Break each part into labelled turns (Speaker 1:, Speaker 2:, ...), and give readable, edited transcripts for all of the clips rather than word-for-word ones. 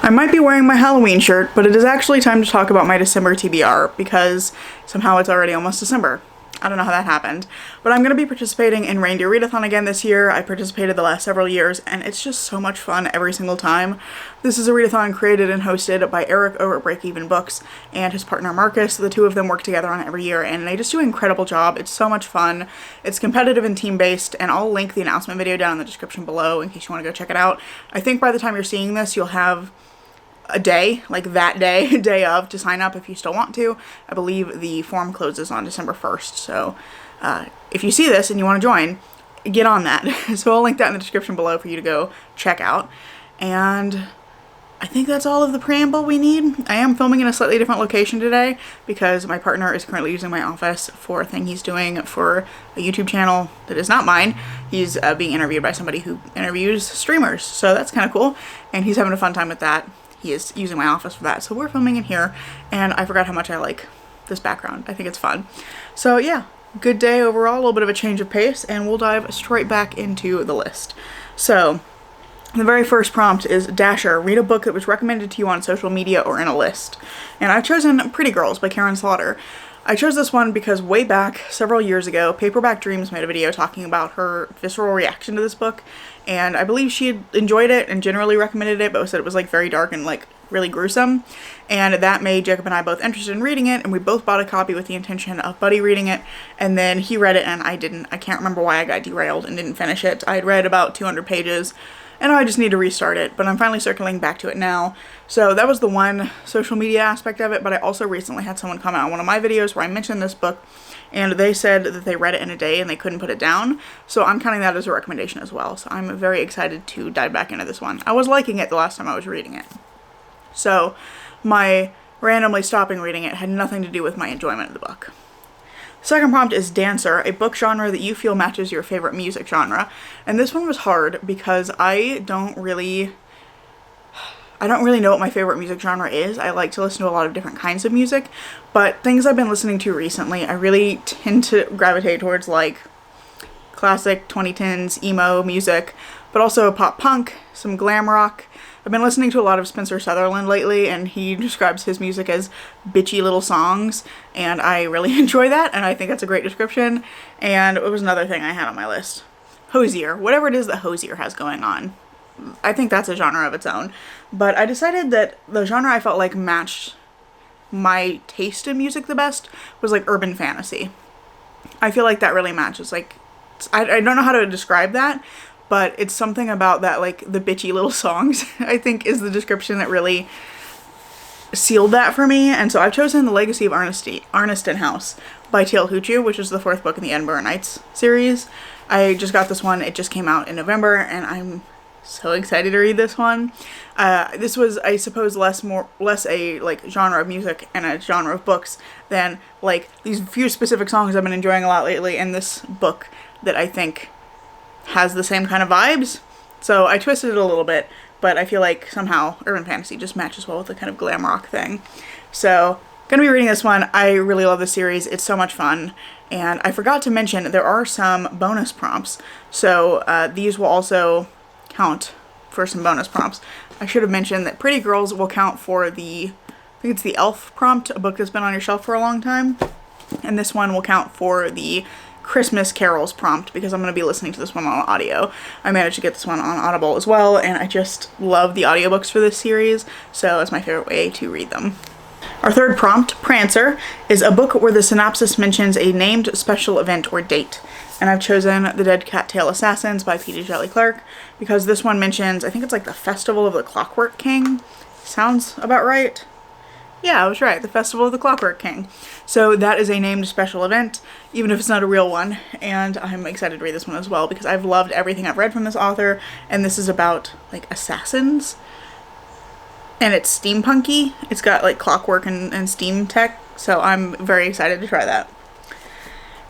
Speaker 1: I might be wearing my Halloween shirt, but it is actually time to talk about my December TBR because somehow it's already almost December. I don't know how that happened, but I'm going to be participating in Reindeer Readathon again this year. I participated the last several years, and it's just so much fun every single time. This is a readathon created and hosted by Eric over at Break Even Books and his partner Marcus. The two of them work together on it every year, and they just do an incredible job. It's so much fun. It's competitive and team-based, and I'll link the announcement video down in the description below in case you want to go check it out. I think by the time you're seeing this, you'll have a day, like that day, day of, to sign up if you still want to. I believe the form closes on December 1st, so if you see this and you want to join, get on that. So I'll link that in the description below for you to go check out. And I think that's all of the preamble we need. I am filming in a slightly different location today because my partner is currently using my office for a thing he's doing for a YouTube channel that is not mine. He's being interviewed by somebody who interviews streamers, so that's kind of cool, and he's having a fun time with that. He is using my office for that, so we're filming in here, and I forgot how much I like this background. I think it's fun. So yeah, good day overall, a little bit of a change of pace, and we'll dive straight back into the list. So the very first prompt is Dasher, read a book that was recommended to you on social media or in a list. And I've chosen Pretty Girls by Karen Slaughter. I chose this one because way back, several years ago, Paperback Dreams made a video talking about her visceral reaction to this book, and I believe she had enjoyed it and generally recommended it, but said it was like very dark and like really gruesome, and that made Jacob and I both interested in reading it, and we both bought a copy with the intention of Buddy reading it, and then he read it and I didn't. I can't remember why I got derailed and didn't finish it. I had read about 200 pages, and I just need to restart it, but I'm finally circling back to it now. So that was the one social media aspect of it, but I also recently had someone comment on one of my videos where I mentioned this book, and they said that they read it in a day and they couldn't put it down, so I'm counting that as a recommendation as well. So I'm very excited to dive back into this one. I was liking it the last time I was reading it, so my randomly stopping reading it had nothing to do with my enjoyment of the book. Second prompt is Dancer, a book genre that you feel matches your favorite music genre. And this one was hard because I don't really know what my favorite music genre is. I like to listen to a lot of different kinds of music, but things I've been listening to recently, I really tend to gravitate towards like classic 2010s emo music, but also pop punk, some glam rock. I've been listening to a lot of Spencer Sutherland lately, and he describes his music as bitchy little songs, and I really enjoy that, and I think that's a great description. And it was another thing I had on my list. Hosier, whatever it is that Hosier has going on. I think that's a genre of its own, but I decided that the genre I felt like matched my taste in music the best was like urban fantasy. I feel like that really matches, like, I don't know how to describe that, but it's something about that, like, the bitchy little songs, I think, is the description that really sealed that for me. And so I've chosen The Legacy of Arniston House by Teal Huchu, which is the fourth book in the Edinburgh Nights series. I just got this one. It just came out in November, and I'm so excited to read this one. This was, I suppose, less a like genre of music and a genre of books than like these few specific songs I've been enjoying a lot lately in this book that I think has the same kind of vibes. So I twisted it a little bit, but I feel like somehow urban fantasy just matches well with the kind of glam rock thing. So gonna be reading this one. I really love this series. It's so much fun. And I forgot to mention there are some bonus prompts. So these will also count for some bonus prompts. I should have mentioned that Pretty Girls will count for the, I think it's the Elf prompt, a book that's been on your shelf for a long time. And this one will count for the Christmas Carols prompt because I'm going to be listening to this one on audio. I managed to get this one on Audible as well, and I just love the audiobooks for this series, so it's my favorite way to read them. Our third prompt, Prancer, is a book where the synopsis mentions a named special event or date. And I've chosen The Dead Cattail Assassins by P.D. Shelley Clark because this one mentions, I think it's like the Festival of the Clockwork King. Sounds about right. Yeah, I was right. The Festival of the Clockwork King. So that is a named special event, even if it's not a real one. And I'm excited to read this one as well because I've loved everything I've read from this author. And this is about like assassins. And it's steampunky. It's got like clockwork and steam tech. So I'm very excited to try that.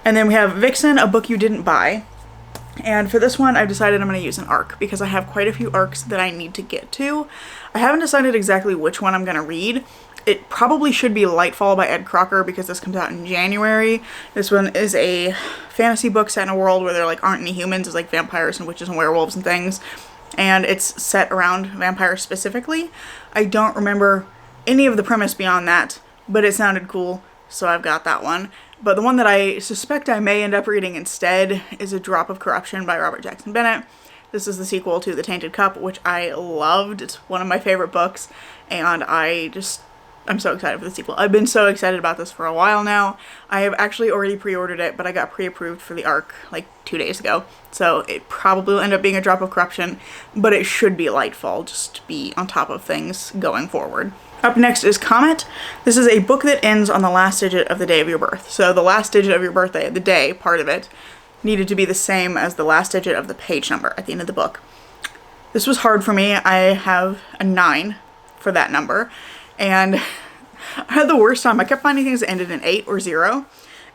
Speaker 1: And then we have Vixen, a book you didn't buy. And for this one, I've decided I'm going to use an arc because I have quite a few arcs that I need to get to. I haven't decided exactly which one I'm going to read. It probably should be Lightfall by Ed Crocker because this comes out in January. This one is a fantasy book set in a world where there like aren't any humans. It's like vampires and witches and werewolves and things. and it's set around vampires specifically. I don't remember any of the premise beyond that, but it sounded cool, so I've got that one. But the one that I suspect I may end up reading instead is A Drop of Corruption by Robert Jackson Bennett. This is the sequel to The Tainted Cup, which I loved. It's one of my favorite books, and I'm so excited for the sequel. I've been so excited about this for a while now. I have actually already pre-ordered it, but I got pre-approved for the ARC like 2 days ago. So it probably will end up being A Drop of Corruption, but it should be Lightfall, just to be on top of things going forward. Up next is Comet. This is a book that ends on the last digit of the day of your birth. So the last digit of your birthday, the day part of it, needed to be the same as the last digit of the page number at the end of the book. This was hard for me. I have a 9 for that number, and I had the worst time. I kept finding things that ended in 8 or 0,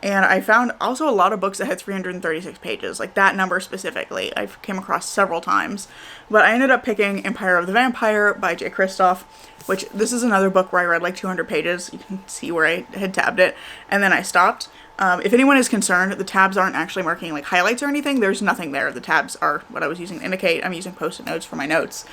Speaker 1: and I found also a lot of books that had 336 pages, like that number specifically. I've came across several times, but I ended up picking Empire of the Vampire by J. Kristoff, which this is another book where I read like 200 pages. You can see where I had tabbed it, and then I stopped. If anyone is concerned, the tabs aren't actually marking like highlights or anything. There's nothing there. The tabs are what I was using to indicate. I'm using post-it notes for my notes.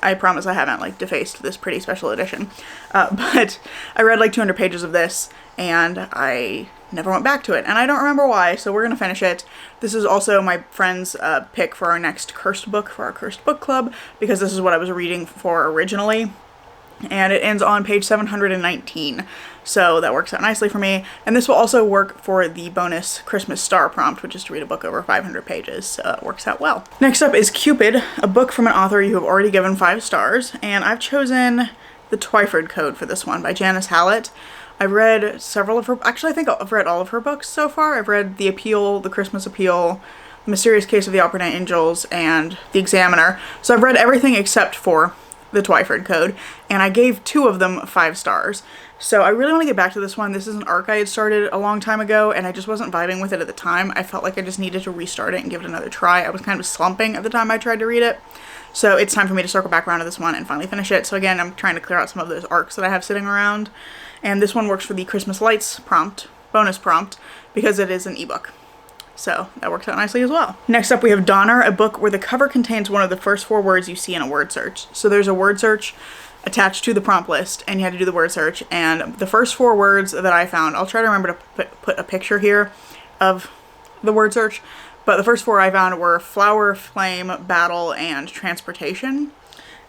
Speaker 1: I promise I haven't like defaced this pretty special edition. But I read like 200 pages of this, and I never went back to it, and I don't remember why, so we're gonna finish it. This is also my friend's pick for our next cursed book for our cursed book club, because this is what I was reading for originally, and it ends on page 719, so that works out nicely for me. And this will also work for the bonus Christmas Star prompt, which is to read a book over 500 pages, so it works out well. Next up is Cupid, a book from an author you have already given 5 stars, and I've chosen The Twyford Code for this one by Janice Hallett. I've read several of her, actually I think I've read all of her books so far. I've read The Appeal, The Christmas Appeal, The Mysterious Case of the Alpernate Angels, and The Examiner. So I've read everything except for The Twyford Code, and I gave 2 of them 5 stars. So I really want to get back to this one. This is an arc I had started a long time ago, and I just wasn't vibing with it at the time. I felt like I just needed to restart it and give it another try. I was kind of slumping at the time I tried to read it. So it's time for me to circle back around to this one and finally finish it. So again, I'm trying to clear out some of those arcs that I have sitting around. And this one works for the Christmas Lights prompt, bonus prompt, because it is an ebook. So that works out nicely as well. Next up we have Donner, a book where the cover contains one of the first 4 words you see in a word search. So there's a word search attached to the prompt list, and you had to do the word search. And the first 4 words that I found, I'll try to remember to put a picture here of the word search, but the first 4 I found were flower, flame, battle, and transportation.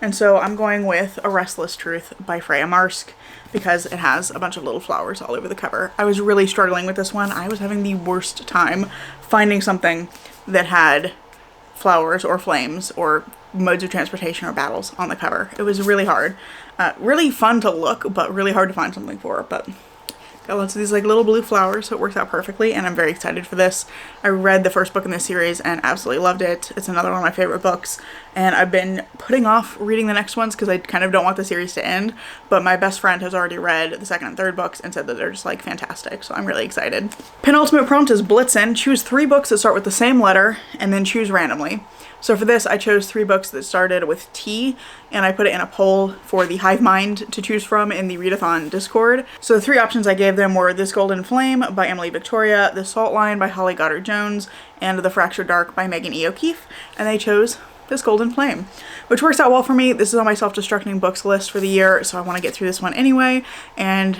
Speaker 1: And so I'm going with A Restless Truth by Freya Marsk, because it has a bunch of little flowers all over the cover. I was really struggling with this one. I was having the worst time finding something that had flowers or flames or modes of transportation or battles on the cover. It was really hard. Really fun to look, but really hard to find something for. But got lots of these like little blue flowers, so it works out perfectly, and I'm very excited for this. I read the first book in this series and absolutely loved it. It's another one of my favorite books, and I've been putting off reading the next ones because I kind of don't want the series to end, but my best friend has already read the second and third books and said that they're just like fantastic, so I'm really excited. Penultimate prompt is Blitzen. Choose 3 books that start with the same letter and then choose randomly. So for this, I chose 3 books that started with T, and I put it in a poll for the Hive Mind to choose from in the Readathon Discord. So the 3 options I gave them were This Golden Flame by Emily Victoria, The Salt Line by Holly Goddard Jones, and The Fractured Dark by Megan E. O'Keefe, and they chose This Golden Flame, which works out well for me. This is on my self-destructing books list for the year, so I want to get through this one anyway, and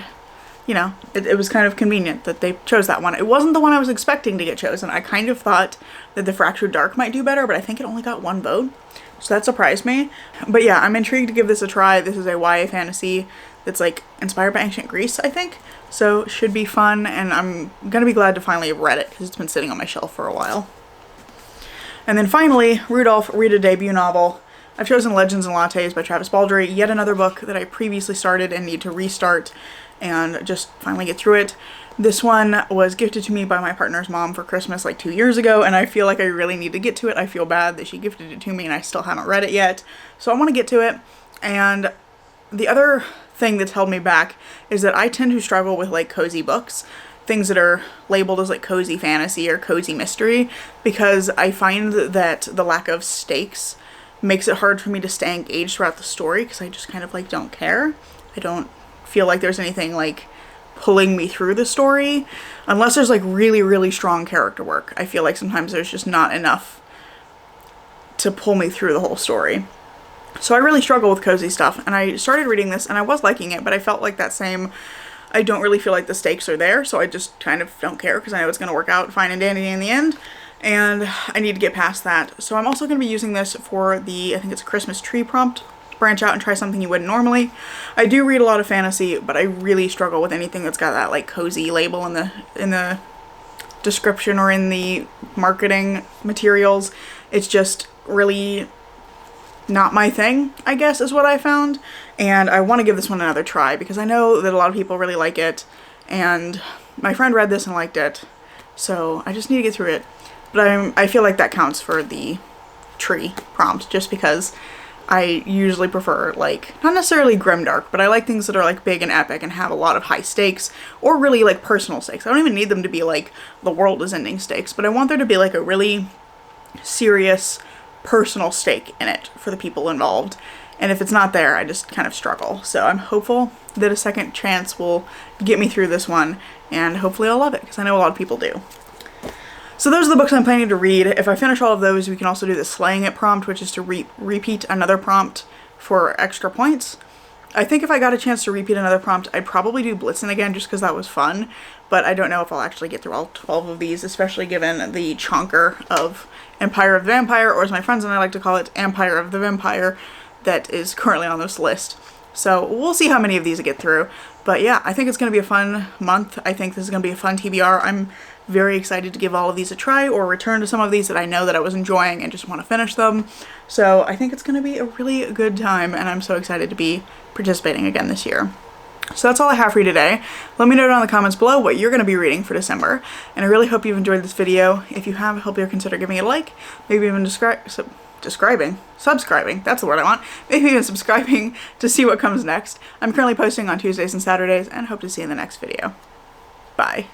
Speaker 1: you know, it was kind of convenient that they chose that one. It wasn't the one I was expecting to get chosen. I kind of thought that The Fractured Dark might do better, but I think it only got 1 vote, so that surprised me. But yeah, I'm intrigued to give this a try. This is a YA fantasy that's like inspired by ancient Greece, I think, so should be fun, and I'm gonna be glad to finally have read it because it's been sitting on my shelf for a while. And then finally, Rudolph, read a debut novel. I've chosen Legends and Lattes by Travis Baldree, yet another book that I previously started and need to restart and just finally get through it. This one was gifted to me by my partner's mom for Christmas like 2 years ago, and I feel like I really need to get to it. I feel bad that she gifted it to me and I still haven't read it yet, so I want to get to it. And the other thing that's held me back is that I tend to struggle with like cozy books, things that are labeled as like cozy fantasy or cozy mystery, because I find that the lack of stakes makes it hard for me to stay engaged throughout the story, because I just kind of like don't care. I don't feel like there's anything like pulling me through the story unless there's like really strong character work. I feel like sometimes there's just not enough to pull me through the whole story. So I really struggle with cozy stuff, and I started reading this and I was liking it, but I felt like that same, I don't really feel like the stakes are there, so I just kind of don't care because I know it's going to work out fine and dandy in the end, and I need to get past that. So I'm also going to be using this for the, I think it's a Christmas tree prompt. Branch out and try something you wouldn't normally. I do read a lot of fantasy, but I really struggle with anything that's got that like cozy label in the description or in the marketing materials. It's just really not my thing, I guess, is what I found. And I want to give this one another try because I know that a lot of people really like it, and my friend read this and liked it, so I just need to get through it. But I feel like that counts for the tree prompt, just because I usually prefer, like, not necessarily grimdark, but I like things that are like big and epic and have a lot of high stakes, or really like personal stakes. I don't even need them to be like the world is ending stakes, but I want there to be like a really serious personal stake in it for the people involved. And if it's not there, I just kind of struggle. So I'm hopeful that a second chance will get me through this one, and hopefully I'll love it, because I know a lot of people do. So those are the books I'm planning to read. If I finish all of those, we can also do the slaying it prompt, which is to repeat another prompt for extra points. I think if I got a chance to repeat another prompt, I'd probably do Blitzen again just because that was fun, but I don't know if I'll actually get through all 12 of these, especially given the chonker of Empire of the Vampire, or as my friends and I like to call it, Empire of the Vampire, that is currently on this list. So we'll see how many of these I get through. But yeah, I think it's going to be a fun month. I think this is going to be a fun TBR. I'm very excited to give all of these a try, or return to some of these that I know that I was enjoying and just want to finish them. So I think it's going to be a really good time, and I'm so excited to be participating again this year. So that's all I have for you today. Let me know down in the comments below what you're going to be reading for December, and I really hope you've enjoyed this video. If you have, I hope you'll consider giving it a like, maybe even subscribing, that's the word I want, maybe even subscribing to see what comes next. I'm currently posting on Tuesdays and Saturdays, and hope to see you in the next video. Bye.